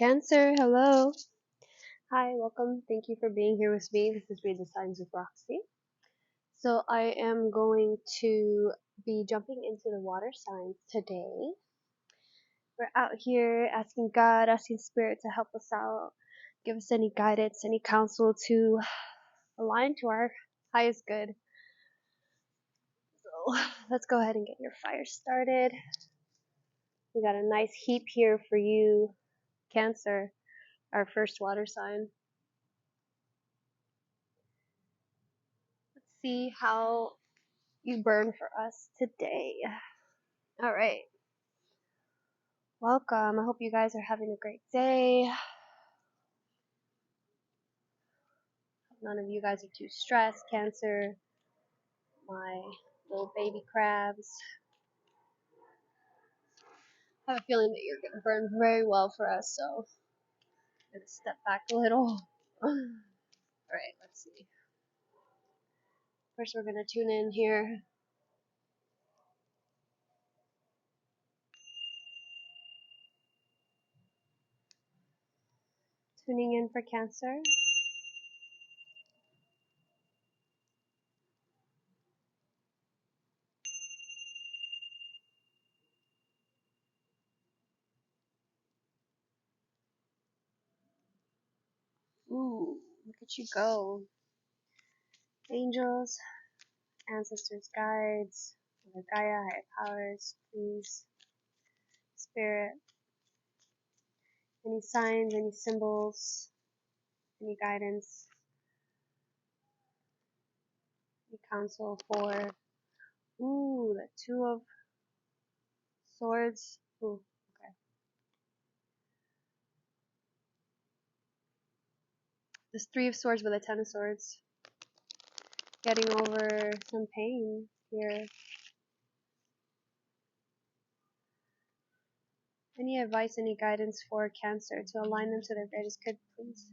Cancer, hello. Hi, welcome. Thank you for being here with me. This is Read the Signs with Roxy. So I am going to be jumping into the water signs today. We're out here asking God, asking Spirit to help us out, give us any guidance, any counsel to align to our highest good. So let's go ahead and get your fire started. We got a nice heap here for you, Cancer, our first water sign. Let's see how you burn for us today. All right. Welcome. I hope you guys are having a great day. None of you guys are too stressed. Cancer, my little baby crabs. I have a feeling that you're going to burn very well for us, so I'm going to step back a little. Alright, let's see. First, we're going to tune in here. Tuning in for Cancer. Ooh, look at you go. Angels, ancestors, guides, Mother Gaia, higher powers, please. Spirit, any signs, any symbols, any guidance, any counsel for, ooh, the Two of Swords. Ooh, okay. This Three of Swords with a Ten of Swords. Getting over some pain here. Any advice, any guidance for Cancer to align them to their greatest good, please?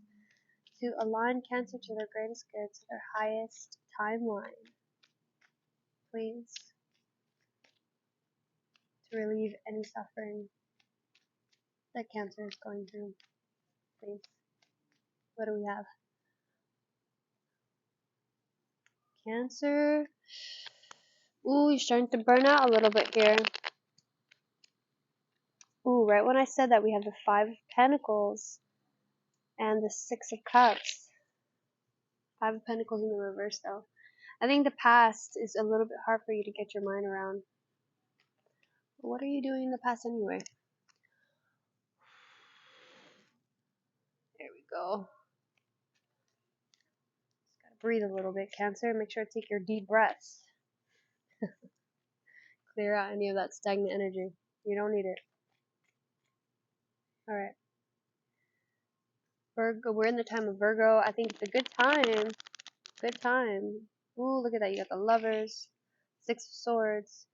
To align Cancer to their greatest good, to their highest timeline, please. To relieve any suffering that Cancer is going through, please. What do we have? Cancer. Ooh, you're starting to burn out a little bit here. Ooh, right when I said that, we have the Five of Pentacles and the Six of Cups. Five of Pentacles in the reverse, though. I think the past is a little bit hard for you to get your mind around. What are you doing in the past anyway? There we go. Just gotta breathe a little bit, Cancer. Make sure to take your deep breaths. Clear out any of that stagnant energy. You don't need it. Alright. Virgo, we're in the time of Virgo. I think it's a good time. Good time. Ooh, look at that. You got the Lovers, Six of Swords.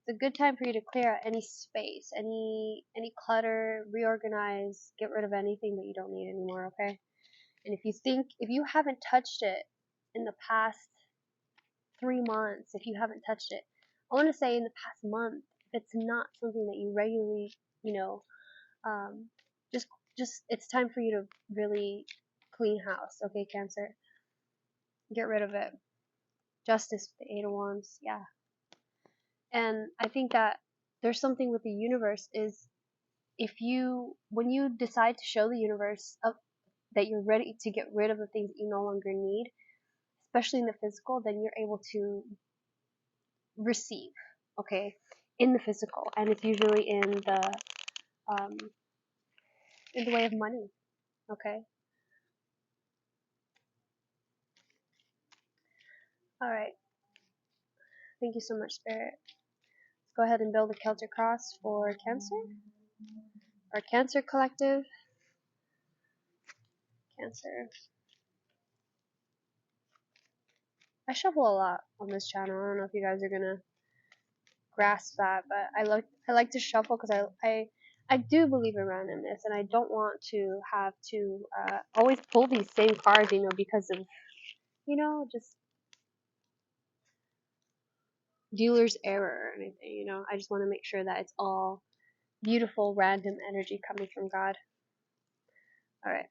It's a good time for you to clear out any space, any clutter, reorganize, get rid of anything that you don't need anymore, okay? And if you haven't touched it in the past 3 months, if you haven't touched it, I want to say in the past month, if it's not something that you regularly, um, just it's time for you to really clean house, okay, Cancer? Get rid of it. Justice, the Eight of Wands, yeah. And I think that there's something with the universe is when you decide to show the universe that you're ready to get rid of the things that you no longer need, especially in the physical, then you're able to receive, okay, in the physical, and it's usually in the way of money, okay. All right. Thank you so much, Spirit. Let's go ahead and build a Celtic cross for Cancer, our Cancer collective. Cancer. I shuffle a lot on this channel. I don't know if you guys are gonna grasp that, but I like to shuffle because I do believe in randomness, and I don't want to have to always pull these same cards, because of just dealer's error or anything. I just want to make sure that it's all beautiful random energy coming from God. Alright,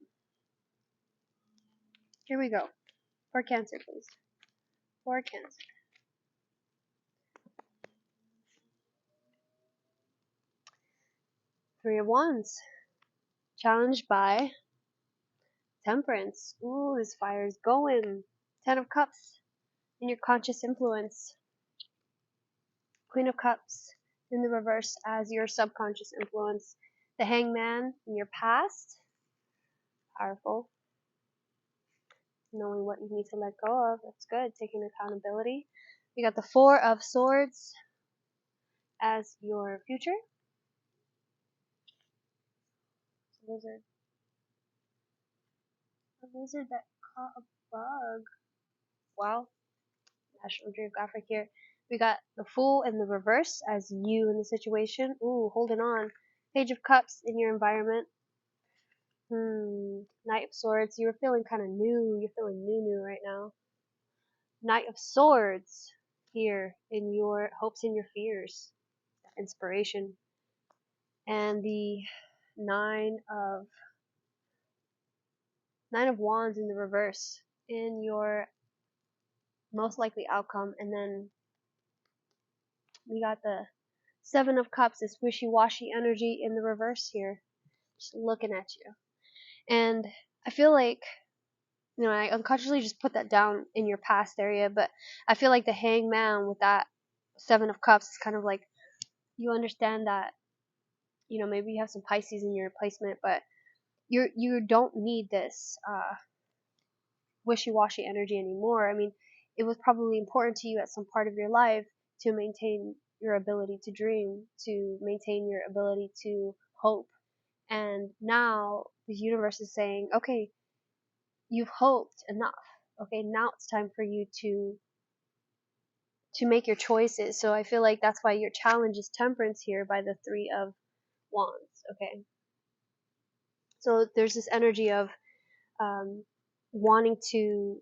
here we go. For Cancer, please. For Cancer. Three of Wands. Challenged by Temperance. Ooh, this fire is going. Ten of Cups. In your conscious influence. Queen of Cups in the reverse as your subconscious influence. The Hangman in your past. Powerful. Knowing what you need to let go of. That's good. Taking accountability. We got the Four of Swords as your future. Lizard. A lizard that caught a bug. Wow. National Geographic here. We got the Fool in the reverse as you in the situation. Ooh, holding on. Page of Cups in your environment. Knight of Swords. You were feeling kind of new. You're feeling new right now. Knight of Swords here in your hopes and your fears. Inspiration. And the Nine of Wands in the reverse in your most likely outcome. And then we got the Seven of Cups, this wishy-washy energy in the reverse here. Just looking at you. And I feel like, I unconsciously just put that down in your past area, but I feel like the Hangman with that Seven of Cups is kind of like, you understand that, maybe you have some Pisces in your placement, but you don't need this wishy-washy energy anymore. I mean, it was probably important to you at some part of your life to maintain your ability to dream, to maintain your ability to hope. And now the universe is saying, okay, you've hoped enough. Okay, now it's time for you to make your choices. So I feel like that's why your challenge is Temperance here by the Three of Wands. Okay. So there's this energy of wanting to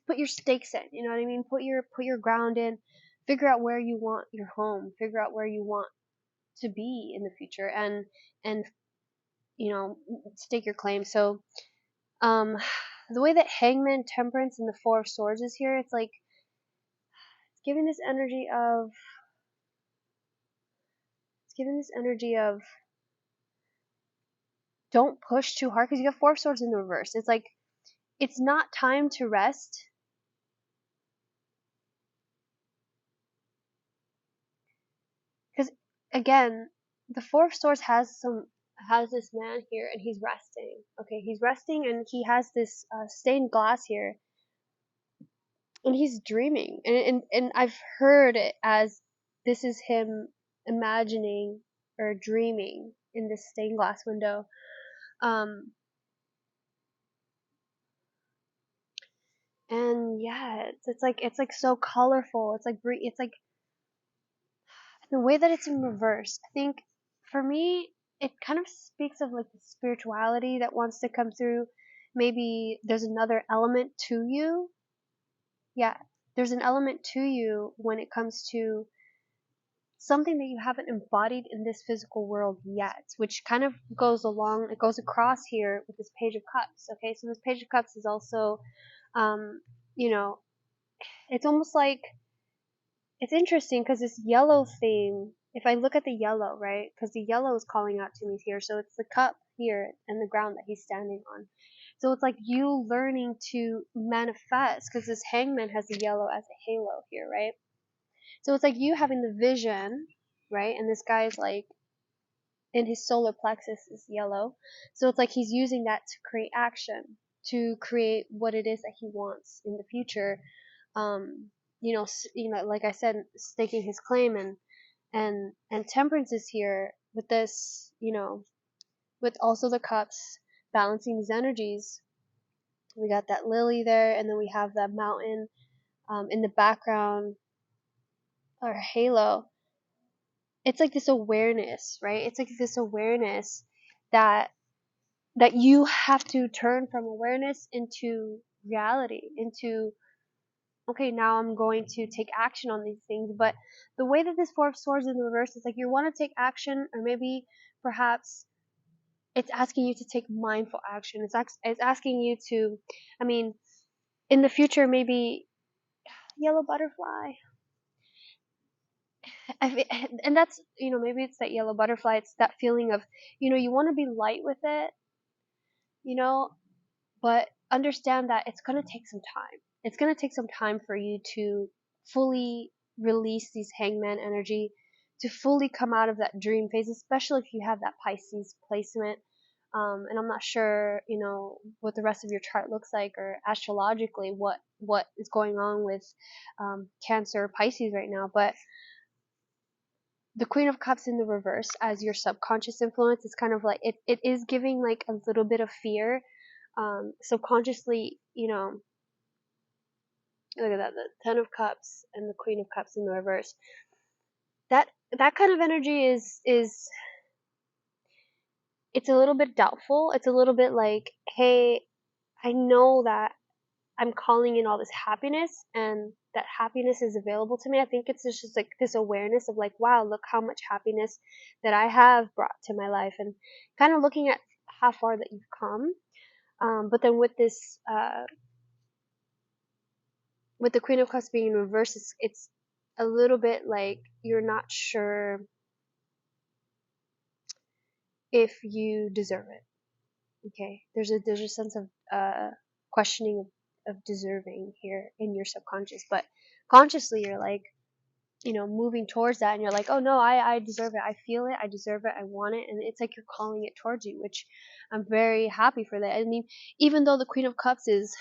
put your stakes in, you know what I mean? Put your ground in, figure out where you want your home, figure out where you want to be in the future, and stake your claim. So the way that Hangman, Temperance, and the Four of Swords is here, it's like it's giving this energy of don't push too hard, because you have Four of Swords in the reverse. It's like it's not time to rest. Because again, the Four of Swords has this man here, and he's resting. Okay, he's resting, and he has this stained glass here, and he's dreaming. And I've heard it as this is him imagining or dreaming in this stained glass window. And yeah, it's like so colorful. It's like the way that it's in reverse. I think for me, it kind of speaks of like the spirituality that wants to come through. Maybe there's another element to you. Yeah, there's an element to you when it comes to something that you haven't embodied in this physical world yet, which kind of it goes across here with this Page of Cups. Okay, so this Page of Cups is also, you know, it's almost like, it's interesting because this yellow theme, if I look at the yellow, right, because the yellow is calling out to me here, so it's the cup here and the ground that he's standing on. So it's like you learning to manifest, because this Hangman has the yellow as a halo here, right? So it's like you having the vision, right? And this guy is like, in his solar plexus is yellow. So it's like he's using that to create action, to create what it is that he wants in the future. Like I said, staking his claim, and Temperance is here with this, with also the cups, balancing these energies. We got that lily there, and then we have that mountain in the background, or halo. It's like this awareness, right? It's like this awareness that you have to turn from awareness into reality, into, okay, now I'm going to take action on these things. But the way that this Four of Swords in the reverse is like you want to take action, or maybe perhaps it's asking you to take mindful action. It's asking you to, I mean, in the future, maybe yellow butterfly. And that's, maybe it's that yellow butterfly. It's that feeling of, you want to be light with it, you know, but understand that it's going to take some time. It's going to take some time for you to fully release these hangman energy, to fully come out of that dream phase, especially if you have that Pisces placement. And I'm not sure, what the rest of your chart looks like, or astrologically what is going on with Cancer, Pisces right now. But the Queen of Cups in the reverse as your subconscious influence is kind of like it is giving like a little bit of fear. Subconsciously, look at that, the Ten of Cups and the Queen of Cups in the reverse. That kind of energy is it's a little bit doubtful. It's a little bit like, hey, I know that I'm calling in all this happiness, and that happiness is available to me. I think it's just like this awareness of like, wow, look how much happiness that I have brought to my life, and kind of looking at how far that you've come. But then with this, with the Queen of Cups being in reverse, it's a little bit like you're not sure if you deserve it. Okay, there's a sense of questioning of deserving here in your subconscious, but consciously you're like, moving towards that, and you're like, oh no, I deserve it, I feel it, I deserve it, I want it, and it's like you're calling it towards you, which I'm very happy for that. I mean, even though the Queen of Cups is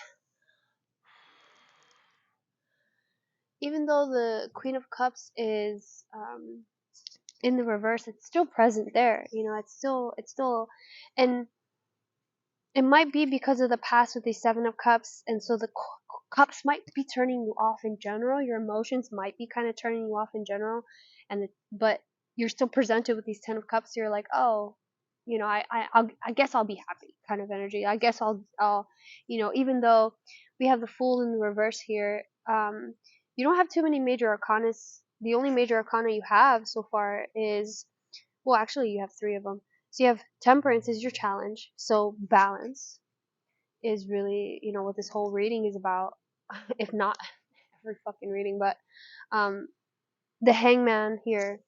in the reverse, it's still present there. It's still, and it might be because of the past with the Seven of Cups, and so the cups might be turning you off in general. Your emotions might be kind of turning you off in general, but you're still presented with these Ten of Cups. So you're like, oh, I guess I'll be happy, kind of energy. I guess I'll, even though we have the Fool in the reverse here, you don't have too many major arcana. The only major arcana you have so far is, well, actually, you have three of them. So you have Temperance is your challenge. So balance is really, what this whole reading is about, if not every fucking reading. But the Hangman here,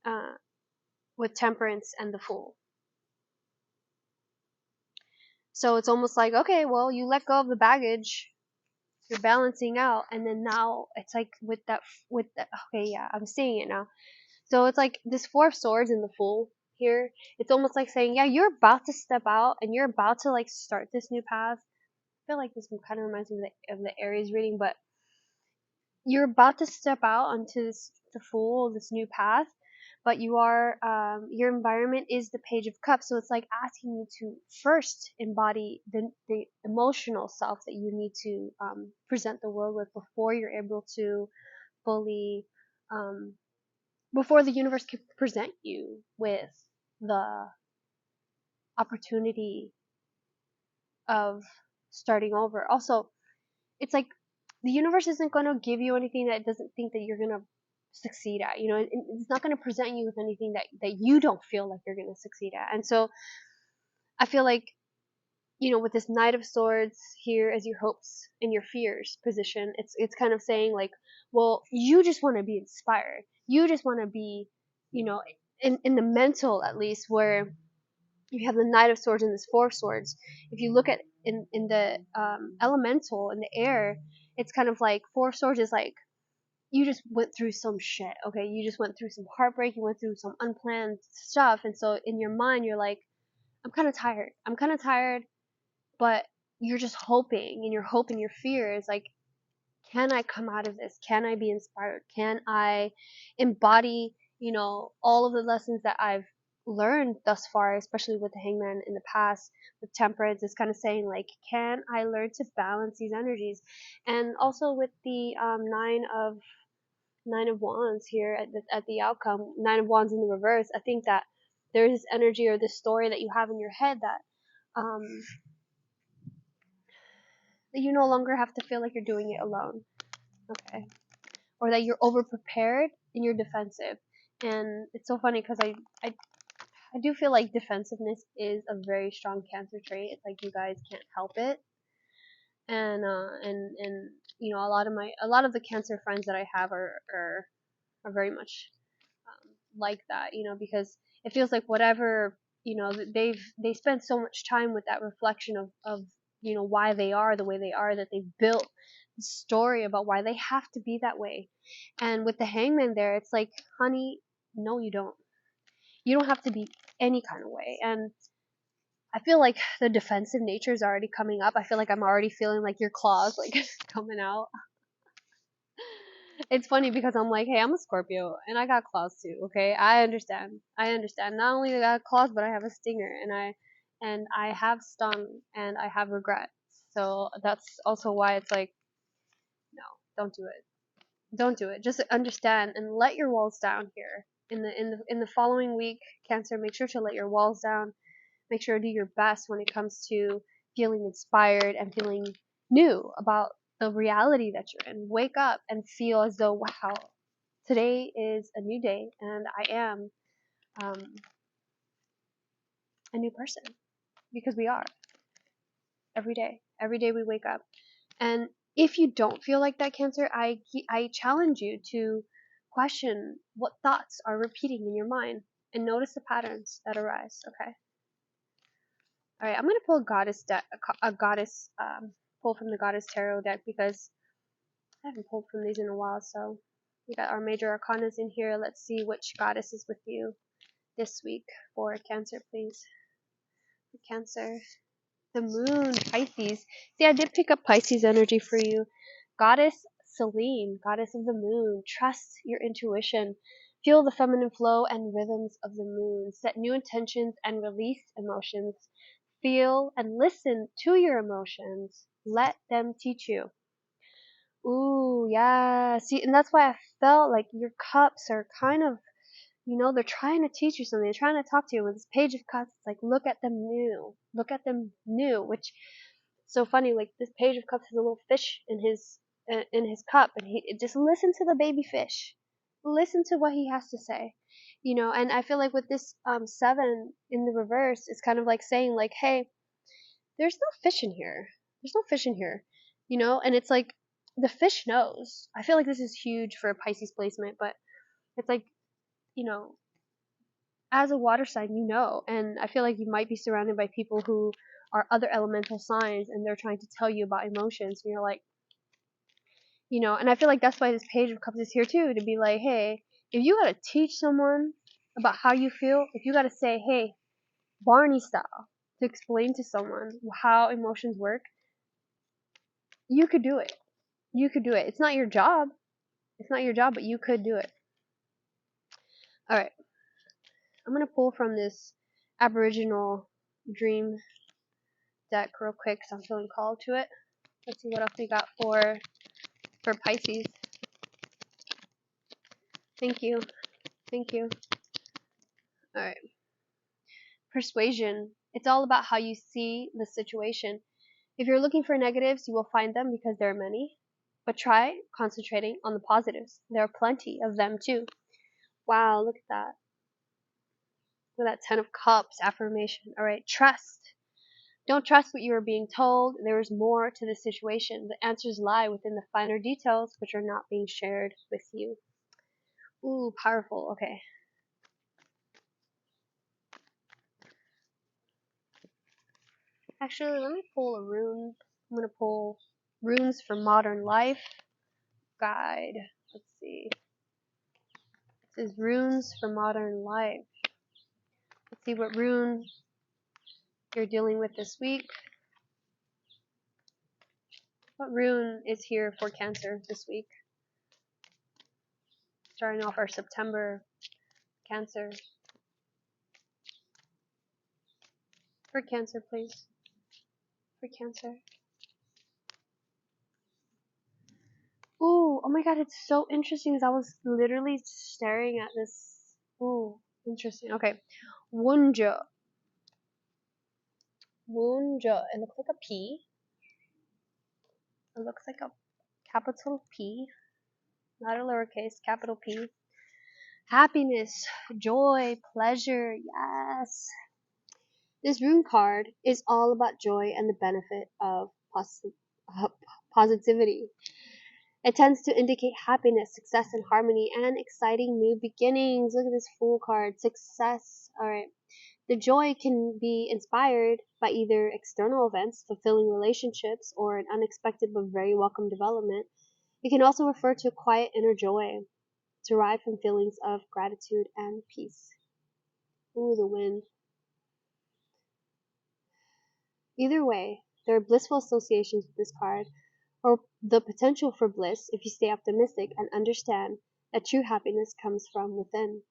uh, with Temperance and the Fool. So it's almost like, okay, well, you let go of the baggage, you're balancing out, and then now it's like okay, yeah, I'm seeing it now. So it's like this Four of Swords and the Fool here. It's almost like saying, yeah, you're about to step out, and you're about to like start this new path. I feel like this one kind of reminds me of the Aries reading, but you're about to step out onto the Fool, this new path. But your environment is the Page of Cups, so it's like asking you to first embody the emotional self that you need to present the world with before you're able to fully, before the universe can present you with the opportunity of starting over. Also, it's like the universe isn't going to give you anything that it doesn't think that you're going to succeed at. It's not going to present you with anything that you don't feel like you're going to succeed at. And so I feel like, with this Knight of Swords here as your hopes and your fears position, it's kind of saying like, well, you just want to be inspired. You just want to be, in the mental, at least, where you have the Knight of Swords and this Four of Swords. If you look at in the elemental, in the air, it's kind of like Four of Swords is like, you just went through some shit, okay? You just went through some heartbreak, you went through some unplanned stuff, and so in your mind you're like, I'm kind of tired, but you're just hoping, and your hope and your fear is like, can I come out of this? Can I be inspired? Can I embody, all of the lessons that I've learned thus far, especially with the Hangman in the past, with Temperance, is kind of saying like, can I learn to balance these energies? And also with the Nine of Wands here at the outcome, Nine of Wands in the reverse, I think that there's this energy or this story that you have in your head that that you no longer have to feel like you're doing it alone, okay? Or that you're over prepared and you're defensive. And it's so funny because I I do feel like defensiveness is a very strong Cancer trait. It's like you guys can't help it. And you know, a lot of the Cancer friends that I have are very much like that, you know, because it feels like whatever, you know, they spend so much time with that reflection of you know, why they are the way they are, that they've built the story about why they have to be that way. And with the Hangman there, it's like, honey, no, you don't. You don't have to be any kind of way. And I feel like the defensive nature is already coming up. I feel like I'm already feeling like your claws like coming out. It's funny because I'm like, hey, I'm a Scorpio and I got claws too. Okay, I understand. I understand. Not only do I got claws, but I have a stinger, and I have stung and I have regret. So that's also why it's like, no, don't do it. Don't do it. Just understand and let your walls down here. In the following week, Cancer, make sure to let your walls down. Make sure to do your best when it comes to feeling inspired and feeling new about the reality that you're in. Wake up and feel as though, wow, today is a new day and I am um, a new person, because we are every day. Every day we wake up. And if you don't feel like that, Cancer, I challenge you to question what thoughts are repeating in your mind and notice the patterns that arise. Okay. All right. I'm gonna pull a goddess deck, a goddess pull from the Goddess Tarot deck, because I haven't pulled from these in a while. So we got our major arcanas in here. Let's see which goddess is with you this week for Cancer, please. For Cancer. The moon, Pisces. See, I did pick up Pisces energy for you. Goddess Selene, goddess of the moon. Trust your intuition. Feel the feminine flow and rhythms of the moon. Set new intentions and release emotions. Feel and listen to your emotions. Let them teach you. Ooh, yeah. See, and that's why I felt like your cups are kind of, you know, they're trying to teach you something. They're trying to talk to you. With this Page of Cups, it's like, look at them new. Look at them new, which so funny. Like, this Page of Cups has a little fish in his cup, and he just listen to the baby fish. Listen to what he has to say, you know. And I feel like with this 7 in the reverse, it's kind of like saying like, hey, there's no fish in here. There's no fish in here, you know. And it's like the fish knows. I feel like this is huge for a Pisces placement, but it's like, you know, as a water sign, you know, and I feel like you might be surrounded by people who are other elemental signs, and they're trying to tell you about emotions, and you're like, you know. And I feel like that's why this Page of Cups is here too, to be like, hey, if you gotta teach someone about how you feel, if you gotta say, hey, Barney style, to explain to someone how emotions work, you could do it. You could do it. It's not your job. It's not your job, but you could do it. All right. I'm going to pull from this Aboriginal Dream deck real quick because I'm feeling called to it. Let's see what else we got for Pisces. Thank you. Thank you. All right. Persuasion. It's all about how you see the situation. If you're looking for negatives, you will find them because there are many. But try concentrating on the positives. There are plenty of them too. Wow, look at that. Look at that 10 of Cups affirmation. All right, trust. Don't trust what you are being told. There is more to the situation. The answers lie within the finer details, which are not being shared with you. Ooh, powerful. Okay. Actually, let me pull a rune. I'm going to pull runes for modern life. Guide. Let's see. This is runes for modern life. Let's see what rune you're dealing with this week. What rune is here for Cancer this week? Starting off our September Cancer. For Cancer, please. For Cancer. Ooh, oh my god, it's so interesting as I was literally staring at this. Ooh, interesting. Okay. Wunja. Wunja. It looks like a P. It looks like a capital P. Not a lowercase, capital P. Happiness, joy, pleasure, yes. This rune card is all about joy and the benefit of uh, positivity. It tends to indicate happiness, success, and harmony, and exciting new beginnings. Look at this Fool card. Success. Alright. The joy can be inspired by either external events, fulfilling relationships, or an unexpected but very welcome development. It can also refer to a quiet inner joy, derived from feelings of gratitude and peace. Ooh, the wind. Either way, there are blissful associations with this card, or the potential for bliss if you stay optimistic and understand that true happiness comes from within.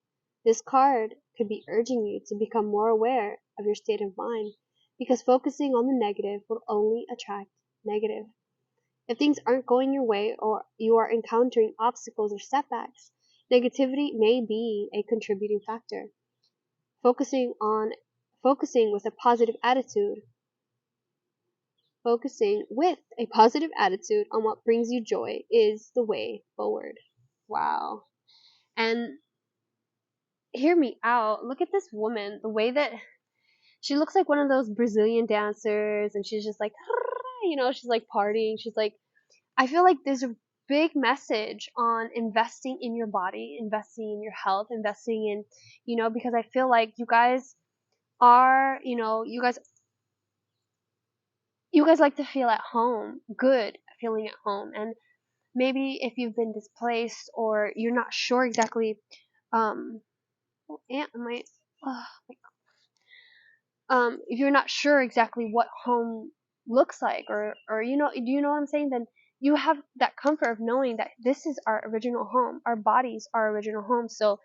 This card could be urging you to become more aware of your state of mind, because focusing on the negative will only attract negative. If things aren't going your way or you are encountering obstacles or setbacks, negativity may be a contributing factor. Focusing on focusing with a positive attitude Focusing with a positive attitude on what brings you joy is the way forward. Wow. And hear me out. Look at this woman. The way that she looks like one of those Brazilian dancers, and she's just like, she's like partying. She's like, I feel like there's a big message on investing in your body, investing in your health, investing in, because I feel like you guys are, you guys like to feel at home, good feeling at home. And maybe if you've been displaced or you're not sure exactly, aunt my, uh, if you're not sure exactly what home looks like, or do you know what I'm saying? Then you have that comfort of knowing that this is our original home. Our bodies are original home. So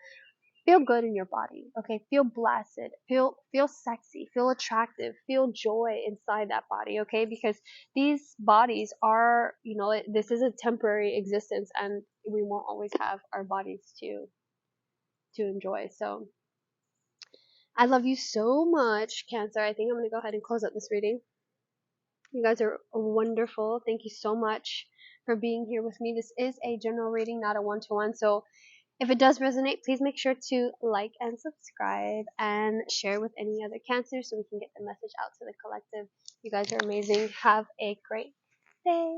feel good in your body, okay? Feel blessed, feel sexy, feel attractive, feel joy inside that body, okay? Because these bodies are, this is a temporary existence, and we won't always have our bodies to enjoy. So I love you so much, Cancer. I think I'm gonna go ahead and close up this reading. You guys are wonderful. Thank you so much for being here with me. This is a general reading, not a one-to-one. So if it does resonate, please make sure to like and subscribe and share with any other Cancers so we can get the message out to the collective. You guys are amazing. Have a great day.